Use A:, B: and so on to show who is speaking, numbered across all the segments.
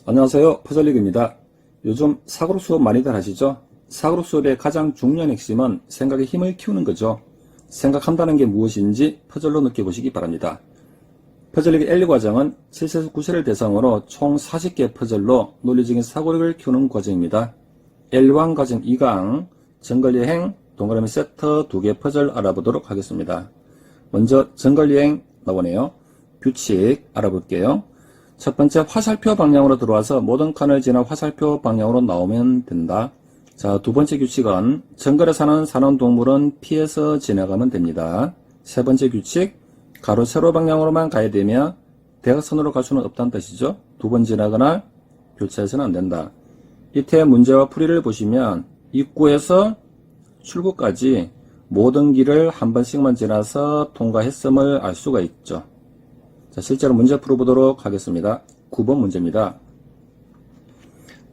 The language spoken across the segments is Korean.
A: 안녕하세요. 퍼즐리그입니다. 요즘 사고로 수업 많이들 하시죠? 사고로 수업의 가장 중요한 핵심은 생각의 힘을 키우는 거죠. 생각한다는 게 무엇인지 퍼즐로 느껴보시기 바랍니다. 퍼즐리그 L 과정은 7세에서 9세를 대상으로 총 40개 퍼즐로 논리적인 사고력을 키우는 과정입니다. L1 과정 2강 정글여행 동그라미 세터 2개 퍼즐 알아보도록 하겠습니다. 먼저 정글여행 나오네요. 규칙 알아볼게요. 첫 번째, 화살표 방향으로 들어와서 모든 칸을 지나 화살표 방향으로 나오면 된다. 자, 두 번째 규칙은 정글에 사는 산원동물은 피해서 지나가면 됩니다. 세 번째 규칙, 가로 세로 방향으로만 가야 되며 대각선으로 갈 수는 없다는 뜻이죠. 두 번 지나거나 교차해서는 안 된다. 이때 문제와 풀이를 보시면 입구에서 출구까지 모든 길을 한 번씩만 지나서 통과했음을 알 수가 있죠. 자, 실제로 문제 풀어보도록 하겠습니다. 9번 문제입니다.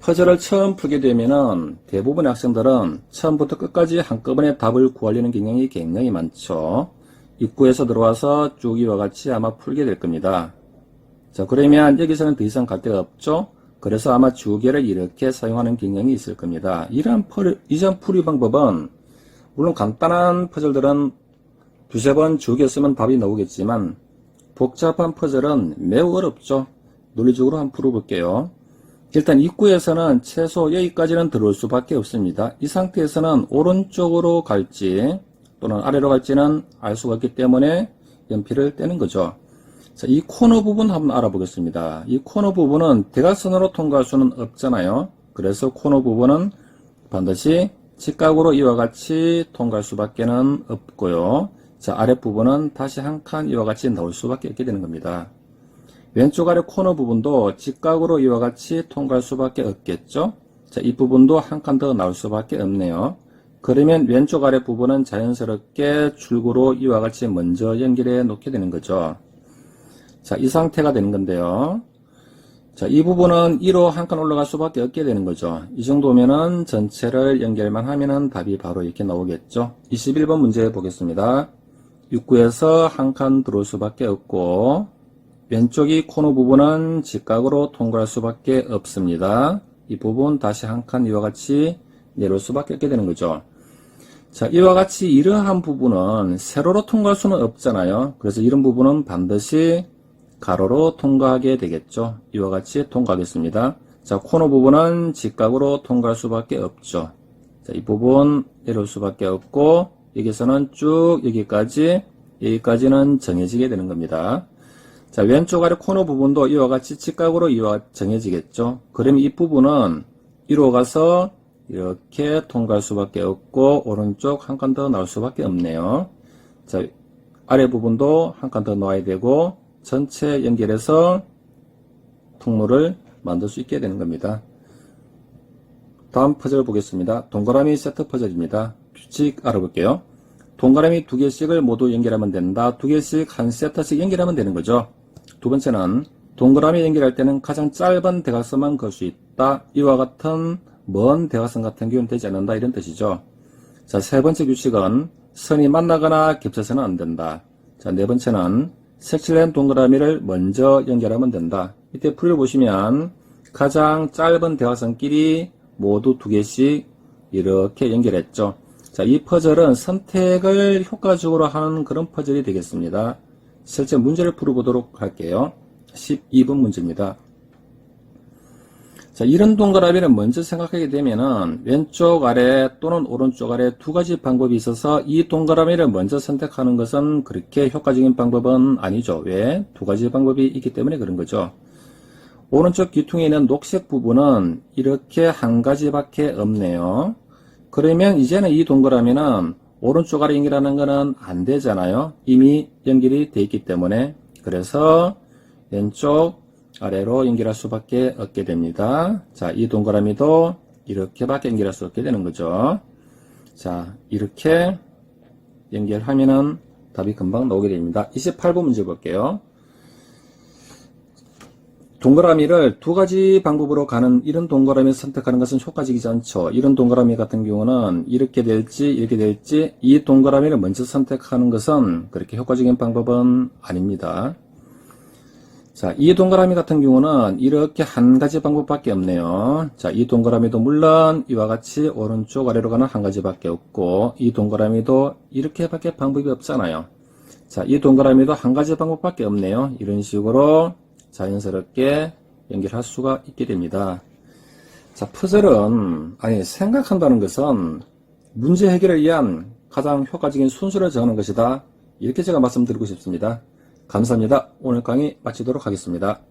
A: 퍼즐을 처음 풀게 되면은 대부분의 학생들은 처음부터 끝까지 한꺼번에 답을 구하려는 경향이 굉장히 많죠. 입구에서 들어와서 쭉 이와 같이 아마 풀게 될 겁니다. 자, 그러면 여기서는 더 이상 갈 데가 없죠. 그래서 아마 주기를 이렇게 사용하는 경향이 있을 겁니다. 이러한 이전 풀이 방법은 물론 간단한 퍼즐들은 두세 번 주기를 쓰면 답이 나오겠지만 복잡한 퍼즐은 매우 어렵죠. 논리적으로 한번 풀어볼게요. 일단 입구에서는 최소 여기까지는 들어올 수밖에 없습니다. 이 상태에서는 오른쪽으로 갈지 또는 아래로 갈지는 알 수가 없기 때문에 연필을 떼는 거죠. 자, 이 코너 부분 한번 알아보겠습니다. 이 코너 부분은 대각선으로 통과할 수는 없잖아요. 그래서 코너 부분은 반드시 직각으로 이와 같이 통과할 수밖에는 없고요. 자, 아랫부분은 다시 한 칸 이와 같이 나올 수밖에 없게 되는 겁니다. 왼쪽 아래 코너 부분도 직각으로 이와 같이 통과할 수밖에 없겠죠. 자, 이 부분도 한 칸 더 나올 수밖에 없네요. 그러면 왼쪽 아래 부분은 자연스럽게 출구로 이와 같이 먼저 연결해 놓게 되는 거죠. 자, 이 상태가 되는 건데요. 자, 이 부분은 2로 한 칸 올라갈 수밖에 없게 되는 거죠. 이 정도면은 전체를 연결만 하면은 답이 바로 이렇게 나오겠죠. 21번 문제 보겠습니다. 입구에서 한 칸 들어올 수밖에 없고 왼쪽이 코너 부분은 직각으로 통과할 수밖에 없습니다. 이 부분 다시 한 칸 이와 같이 내려올 수밖에 없게 되는 거죠. 자, 이와 같이 이러한 부분은 세로로 통과할 수는 없잖아요. 그래서 이런 부분은 반드시 가로로 통과하게 되겠죠. 이와 같이 통과하겠습니다. 자, 코너 부분은 직각으로 통과할 수밖에 없죠. 자, 이 부분 내려올 수밖에 없고 여기서는 쭉 여기까지는 정해지게 되는 겁니다. 자, 왼쪽 아래 코너 부분도 이와 같이 직각으로 정해지겠죠. 그러면 이 부분은 이로 가서 이렇게 통과할 수밖에 없고 오른쪽 한 칸 더 나올 수밖에 없네요. 자, 아래 부분도 한 칸 더 놓아야 되고 전체 연결해서 통로를 만들 수 있게 되는 겁니다. 다음 퍼즐 보겠습니다. 동그라미 세트 퍼즐입니다. 규칙 알아볼게요. 동그라미 두 개씩을 모두 연결하면 된다. 두 개씩 한 세트씩 연결하면 되는 거죠. 두 번째는 동그라미 연결할 때는 가장 짧은 대각선만 걸 수 있다. 이와 같은 먼 대각선 같은 경우는 되지 않는다. 이런 뜻이죠. 자, 세 번째 규칙은 선이 만나거나 겹쳐서는 안 된다. 자, 네 번째는 색칠된 동그라미를 먼저 연결하면 된다. 이때 풀을 보시면 가장 짧은 대각선끼리 모두 두 개씩 이렇게 연결했죠. 자, 이 퍼즐은 선택을 효과적으로 하는 그런 퍼즐이 되겠습니다. 실제 문제를 풀어보도록 할게요. 12번 문제입니다. 자, 이런 동그라미를 먼저 생각하게 되면은 왼쪽 아래 또는 오른쪽 아래 두 가지 방법이 있어서 이 동그라미를 먼저 선택하는 것은 그렇게 효과적인 방법은 아니죠. 왜? 두 가지 방법이 있기 때문에 그런 거죠. 오른쪽 귀퉁이에 있는 녹색 부분은 이렇게 한 가지밖에 없네요. 그러면 이제는 이 동그라미는 오른쪽 아래 연결하는 거는 안 되잖아요. 이미 연결이 되어 있기 때문에. 그래서 왼쪽 아래로 연결할 수밖에 없게 됩니다. 자, 이 동그라미도 이렇게밖에 연결할 수 없게 되는 거죠. 자, 이렇게 연결하면은 답이 금방 나오게 됩니다. 28번 문제 볼게요. 동그라미를 두 가지 방법으로 가는 이런 동그라미를 선택하는 것은 효과적이지 않죠. 이런 동그라미 같은 경우는 이렇게 될지 이 동그라미를 먼저 선택하는 것은 그렇게 효과적인 방법은 아닙니다. 자, 이 동그라미 같은 경우는 이렇게 한 가지 방법밖에 없네요. 자, 이 동그라미도 물론 이와 같이 오른쪽 아래로 가는 한 가지밖에 없고, 이 동그라미도 이렇게밖에 방법이 없잖아요. 자, 이 동그라미도 한 가지 방법밖에 없네요. 이런 식으로 자연스럽게 연결할 수가 있게 됩니다. 자, 퍼즐은, 생각한다는 것은 문제 해결을 위한 가장 효과적인 순서를 정하는 것이다. 이렇게 제가 말씀드리고 싶습니다. 감사합니다. 오늘 강의 마치도록 하겠습니다.